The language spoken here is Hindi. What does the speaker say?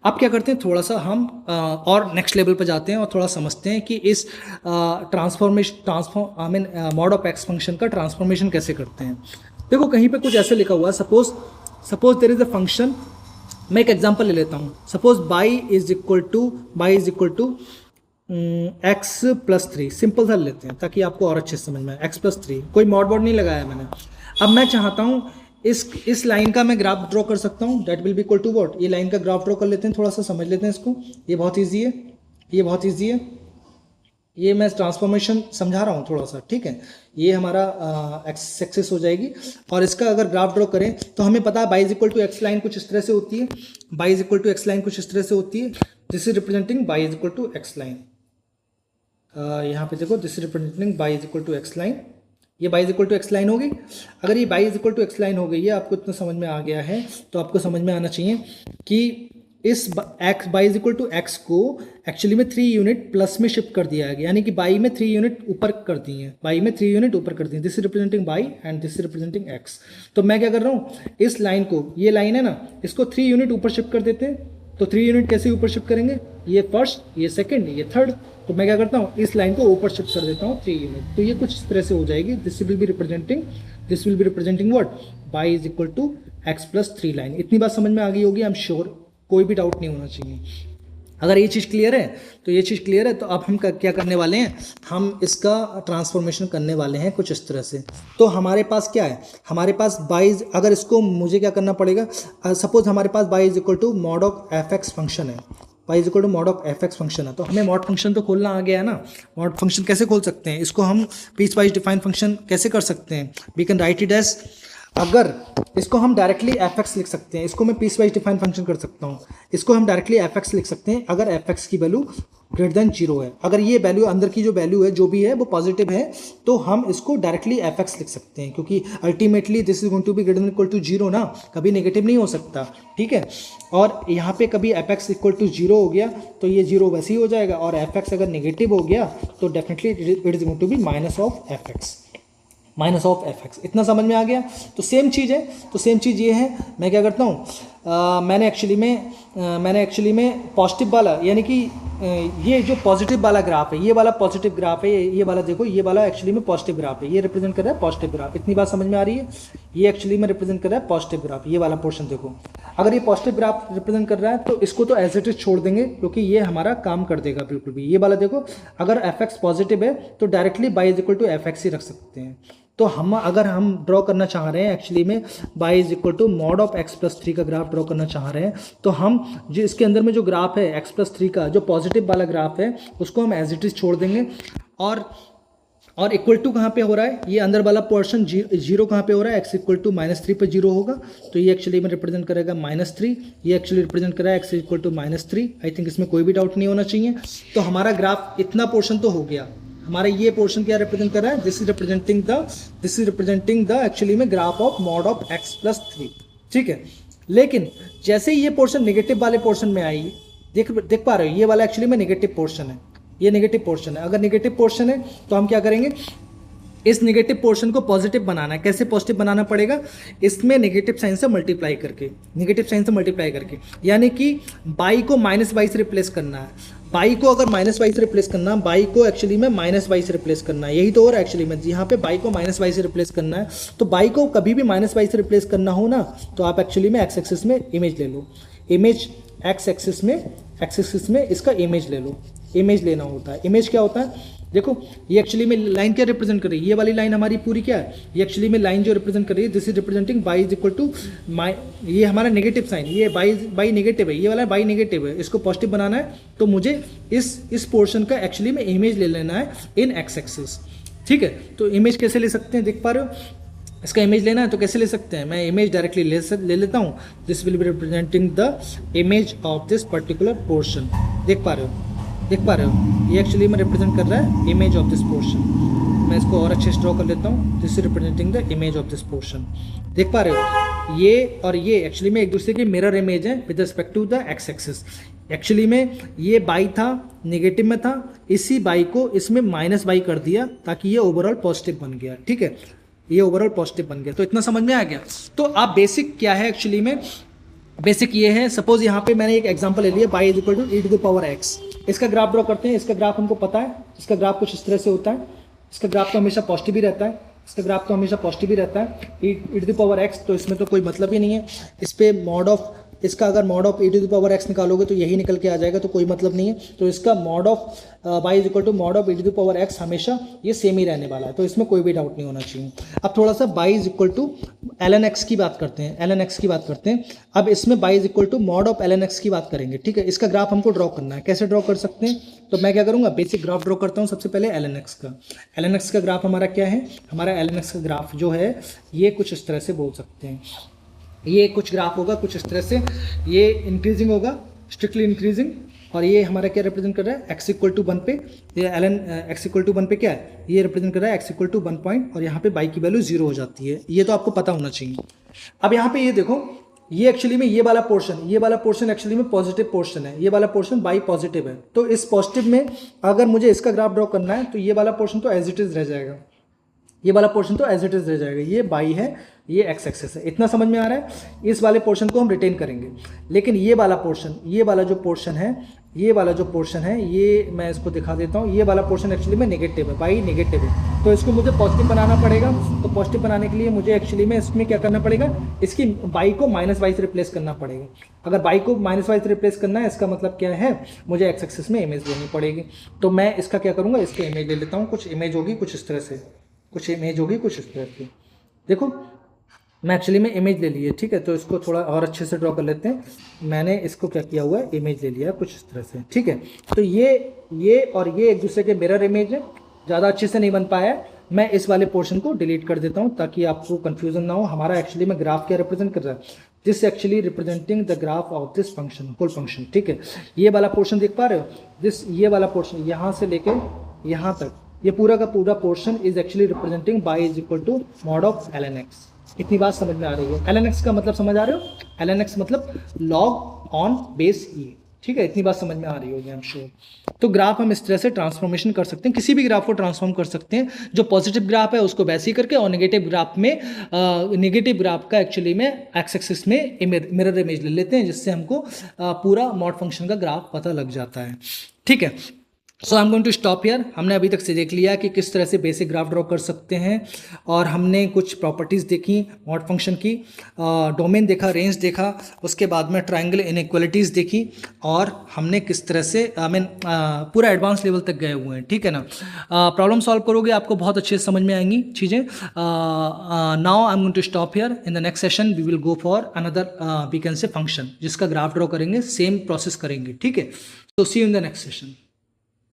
अब क्या करते हैं, थोड़ा सा हम और नेक्स्ट लेवल पर जाते हैं और थोड़ा समझते हैं कि इस transform I mean mod of x function का ट्रांसफॉर्मेशन कैसे करते हैं। देखो कहीं पे कुछ ऐसे लिखा हुआ है, suppose there is a function. मैं एक एग्जांपल ले लेता हूँ। Suppose y is equal to x plus three. Simple सा लेते हैं ताकि आपको और अच्छे से समझ में आए। एक्स प्लस थ्री, कोई मॉड वॉड नहीं लगाया मैंने। अब मैं चाहता हूँ इस लाइन का मैं ग्राफ ड्रॉ कर सकता हूँ। That will be equal to what, ये लाइन का ग्राफ ड्रॉ कर लेते हैं, थोड़ा सा समझ लेते हैं इसको। ये बहुत ईजी है, ये बहुत ईजी है। ये मैं ट्रांसफॉर्मेशन समझा रहा हूँ थोड़ा सा, ठीक है। ये हमारा एक्स एक्सिस हो जाएगी और इसका अगर ग्राफ ड्रॉ करें तो हमें पता है y is equal to x line कुछ इस तरह से होती है। Y is equal to x line कुछ इस तरह से होती है। This is representing y is equal to x line. यहाँ पे देखो, this is representing y is equal to x line. ये y is equal to x line होगी। अगर ये y is equal to x line हो गई है, आपको इतना समझ में आ गया है, तो आपको समझ में आना चाहिए कि इस x y is equal to x को एक्चुअली में 3 यूनिट प्लस में शिफ्ट कर दिया गया, यानी कि बाई में 3 यूनिट ऊपर कर दी है। बाई में 3 यूनिट ऊपर कर दी है। This is representing by and this is representing x. तो मैं क्या कर रहा हूँ, इस लाइन को, ये लाइन है ना, इसको 3 यूनिट ऊपर शिफ्ट कर देते हैं। तो 3 यूनिट कैसे ऊपर शिफ्ट करेंगे, ये फर्स्ट, ये सेकंड, ये थर्ड। तो मैं क्या करता हूँ, इस लाइन को ऊपर शिफ्ट कर देता हूँ 3 यूनिट। तो ये कुछ इस तरह से हो जाएगी। This will be representing what, y is equal to x plus 3 line. इतनी बात समझ में आ गई होगी, आई एम श्योर, कोई भी डाउट नहीं होना चाहिए। अगर ये चीज़ क्लियर है तो ये चीज़ क्लियर है। तो अब हम क्या करने वाले हैं, हम इसका ट्रांसफॉर्मेशन करने वाले हैं कुछ इस तरह से। तो हमारे पास क्या है, हमारे पास बाई, अगर इसको मुझे क्या करना पड़ेगा, सपोज हमारे पास y is equal to mod of f x function है। Y is equal to mod of f x function है। तो हमें मॉड फंक्शन तो खोलना आ गया है ना। मॉड फंक्शन कैसे खोल सकते हैं, इसको हम पीस वाइज डिफाइन फंक्शन कैसे कर सकते हैं। We can write it as, अगर इसको हम डायरेक्टली एफ एक्स लिख सकते हैं, इसको मैं पीस वाइज डिफाइन फंक्शन कर सकता हूँ। इसको हम डायरेक्टली एफ एक्स लिख सकते हैं अगर एफ एक्स की वैल्यू ग्रेटर देन 0 है। अगर ये वैल्यू अंदर की जो वैल्यू है, जो भी है वो पॉजिटिव है, तो हम इसको डायरेक्टली एफ एक्स लिख सकते हैं, क्योंकि ultimately this is going to be greater than equal to 0 ना, कभी नेगेटिव नहीं हो सकता, ठीक है। और यहाँ पे कभी एफ एक्स इक्वल टू 0 हो गया तो ये 0 वैसे ही हो जाएगा, और एफ एक्स अगर नेगेटिव हो गया तो definitely it is going to be minus of f x, minus of f x. इतना समझ में आ गया। तो सेम चीज़ है, तो सेम चीज़ ये है, मैं क्या करता हूँ, मैंने एक्चुअली में पॉजिटिव वाला, यानी कि ये जो पॉजिटिव वाला ग्राफ है, ये वाला पॉजिटिव ग्राफ है, ये वाला देखो, ये वाला एक्चुअली में पॉजिटिव ग्राफ है, ये रिप्रेजेंट कर रहा है पॉजिटिव ग्राफ। इतनी बात समझ में आ रही है। ये एक्चुअली में रिप्रेजेंट कर रहा है पॉजिटिव ग्राफ, ये वाला पोर्शन देखो। अगर ये पॉजिटिव ग्राफ रिप्रेजेंट कर रहा है तो इसको तो एज इट इज छोड़ देंगे, क्योंकि ये हमारा काम कर देगा बिल्कुल भी। ये वाला देखो, अगर एफ एक्स पॉजिटिव है तो directly y is equal to f x ही रख सकते हैं। तो अगर हम ड्रॉ करना चाह रहे हैं एक्चुअली में y is equal to mod of x plus 3 का ग्राफ ड्रॉ करना चाह रहे हैं, तो हम जो इसके अंदर में जो ग्राफ है एक्स प्लस 3 का, जो पॉजिटिव वाला ग्राफ है, उसको हम एज इट इज छोड़ देंगे। और इक्वल टू कहाँ पे हो रहा है, ये अंदर वाला पोर्शन 0 कहाँ पे हो रहा है, एक्स इक्वल टू -3 पे 0 होगा। तो ये एक्चुअली में रिप्रेजेंट करेगा -3, ये एक्चुअली रिप्रेजेंट कर रहा है x equal to -3। I think इसमें कोई भी डाउट नहीं होना चाहिए। तो हमारा ग्राफ इतना पोर्शन तो हो गया। हमारा ये पोर्शन क्या रिप्रेजेंट कर रहा है, this is representing the actually में graph of mod of x plus 3, ठीक है। लेकिन जैसे ही ये पोर्शन नेगेटिव वाले पोर्शन में आई, देख पा रहे हो, ये वाला एक्चुअली में नेगेटिव पोर्शन है, ये नेगेटिव पोर्शन है। अगर नेगेटिव पोर्शन है तो हम क्या करेंगे, इस नेगेटिव पोर्शन को पॉजिटिव बनाना है। कैसे पॉजिटिव बनाना पड़ेगा, इसमें नेगेटिव साइन से मल्टीप्लाई करके, यानी कि बाई को -y से रिप्लेस करना है। बाई को अगर -y से रिप्लेस करना, बाई को एक्चुअली में -y से रिप्लेस करना है, यही तो और एक्चुअली में यहाँ पे बाई को -y से रिप्लेस करना है। तो बाई को कभी भी -y से रिप्लेस करना हो ना, तो आप एक्चुअली में एक्स एक्सिस में इमेज ले लो, इमेज एक्स एक्सिस में इसका इमेज ले लो। इमेज लेना होता है। इमेज क्या होता है, देखो ये एक्चुअली में लाइन क्या रिप्रेजेंट कर रही है, ये वाली लाइन हमारी पूरी क्या है, ये एक्चुअली में लाइन जो रिप्रेजेंट कर रही है, this is representing y is equal to ये हमारा नेगेटिव साइन, ये बाई नेगेटिव है, ये वाला बाई नेगेटिव है, इसको पॉजिटिव बनाना है। तो मुझे इस पोर्शन का एक्चुअली में इमेज ले लेना है इन एक्स एक्सिस, ठीक है। तो इमेज कैसे ले सकते हैं, देख पा रहे हो, इसका इमेज लेना है तो कैसे ले सकते हैं, मैं इमेज डायरेक्टली ले लेता हूँ। This will be representing the image of this particular portion. देख पा रहे हो, ये एक्चुअली में रिप्रेजेंट कर रहा है इमेज ऑफ दिस पोर्शन। मैं इसको और अच्छे से ड्रॉ कर लेता हूँ। This is representing the image of this portion. देख पा रहे हो, ये और ये एक्चुअली में एक दूसरे की मिरर इमेज है with respect to the x axis. Actually में ये बाई था, नेगेटिव में था, इसी बाई को इसमें -y कर दिया ताकि ये ओवरऑल पॉजिटिव बन गया, ठीक है, ये ओवरऑल पॉजिटिव बन गया। तो इतना समझ में आ गया। तो आप बेसिक क्या है एक्चुअली में, बेसिक ये है, सपोज यहाँ पे मैंने एक एग्जांपल ले लिया y is equal to e to the power x। इसका ग्राफ ड्रॉ करते हैं। इसका ग्राफ हमको पता है, इसका ग्राफ कुछ इस तरह से होता है। इसका ग्राफ तो हमेशा पॉजिटिव ही रहता है, इसका ग्राफ तो हमेशा पॉजिटिव ही रहता है। ई टू द पावर x, तो इसमें तो कोई मतलब ही नहीं है। इस पे मॉड ऑफ, इसका अगर mod of e to the power x निकालोगे तो यही निकल के आ जाएगा, तो कोई मतलब नहीं है। तो इसका mod of y is equal to mod of e to the power x हमेशा ये सेम ही रहने वाला है, तो इसमें कोई भी डाउट नहीं होना चाहिए। अब थोड़ा सा y is equal to ln x की बात करते हैं, ln x की बात करते हैं। अब इसमें y is equal to mod of ln x की बात करेंगे, ठीक है। इसका ग्राफ हमको ड्रॉ करना है, कैसे ड्रॉ कर सकते हैं? तो मैं क्या करूँगा, बेसिक ग्राफ ड्रॉ करता हूँ सबसे पहले ln x का। ln x का ग्राफ हमारा क्या है? हमारा ln x का ग्राफ जो है ये कुछ इस तरह से बोल सकते हैं। ये कुछ ग्राफ होगा कुछ इस तरह से, ये इंक्रीजिंग होगा, स्ट्रिक्टली इंक्रीजिंग, और ये हमारा क्या रिप्रेजेंट कर रहा है? x इक्वल टू 1 पे, ये ln x इक्वल टू 1 पे क्या है? ये रिप्रेजेंट कर रहा है x इक्वल टू 1 पॉइंट, और यहाँ पे y की वैल्यू 0 हो जाती है। ये तो आपको पता होना चाहिए। अब यहाँ पे ये देखो, ये एक्चुअली में ये वाला पोर्शन एक्चुअली में पॉजिटिव पोर्शन है, ये वाला पोर्शन y पॉजिटिव है। तो इस पॉजिटिव में अगर मुझे इसका ग्राफ ड्रॉ करना है तो ये वाला पोर्शन तो एज इट इज रह जाएगा, ये वाला पोर्शन तो एज इट इज रह जाएगा। ये y है, ये x एक्सेस है। इतना समझ में आ रहा है? इस वाले पोर्शन को हम रिटेन करेंगे, लेकिन ये वाला पोर्शन, ये वाला जो पोर्शन है, ये वाला जो पोर्शन है, ये मैं इसको दिखा देता हूँ। ये वाला पोर्शन एक्चुअली में नेगेटिव है, y नेगेटिव है, तो इसको मुझे पॉजिटिव बनाना पड़ेगा। तो पॉजिटिव बनाने के लिए मुझे एक्चुअली में इसमें क्या करना पड़ेगा? इसकी y को -y से रिप्लेस करना पड़ेगा। अगर y को -y से रिप्लेस करना है, इसका मतलब क्या है? मुझे x एक्सिस में इमेज लेनी पड़ेगी। तो मैं इसका क्या करूँगा, इसका इमेज ले लेता हूँ। कुछ इमेज होगी कुछ इस तरह से, कुछ इमेज होगी कुछ इस तरह से। देखो मैं एक्चुअली में इमेज ले ली है, ठीक है। तो इसको थोड़ा और अच्छे से ड्रॉ कर लेते हैं। मैंने इसको क्या किया हुआ है, इमेज ले लिया है कुछ इस तरह से, ठीक है। तो ये और ये एक दूसरे के मिरर इमेज है, ज़्यादा अच्छे से नहीं बन पाया है। मैं इस वाले पोर्शन को डिलीट कर देता हूँ ताकि आपको कन्फ्यूजन ना हो। हमारा एक्चुअली में ग्राफ क्या रिप्रेजेंट कर रहा है? This actually representing the graph of this function, whole function, ठीक है। ये वाला पोर्शन देख पा रहे हो? ये वाला पोर्शन यहाँ से लेके यहाँ तक, ये पूरा का पूरा portion is actually representing y is equal to mod of ln x। इतनी बात समझ में आ रही है? ln x का मतलब समझ आ रहे हो? ln x मतलब log ऑन बेस e, ठीक है। इतनी बात समझ में आ रही होगी, आई एम श्योर। तो ग्राफ हम इस तरह से ट्रांसफॉर्मेशन कर सकते हैं, किसी भी ग्राफ को ट्रांसफॉर्म कर सकते हैं। जो पॉजिटिव ग्राफ है उसको वैसे ही करके, और नेगेटिव ग्राफ का एक्चुअली में एक्स एक्सिस में मिरर इमेज ले लेते हैं, जिससे हमको पूरा मॉड फंक्शन का ग्राफ पता लग जाता है, ठीक है। So I am going to stop here. हमने अभी तक से देख लिया कि किस तरह से बेसिक ग्राफ ड्रॉ कर सकते हैं, और हमने कुछ प्रॉपर्टीज़ देखी मॉड फंक्शन की, डोमेन देखा, रेंज देखा, उसके बाद में ट्रायंगल इनइक्वालिटीज़ देखी, और हमने किस तरह से पूरा एडवांस लेवल तक गए हुए हैं, ठीक है ना। प्रॉब्लम सॉल्व करोगे आपको बहुत अच्छे से समझ में आएंगी चीज़ें। Now I am going to stop here. In the next session we will go for another we can say function, जिसका ग्राफ ड्रॉ करेंगे, सेम प्रोसेस करेंगे, ठीक है। तो see you in the next session.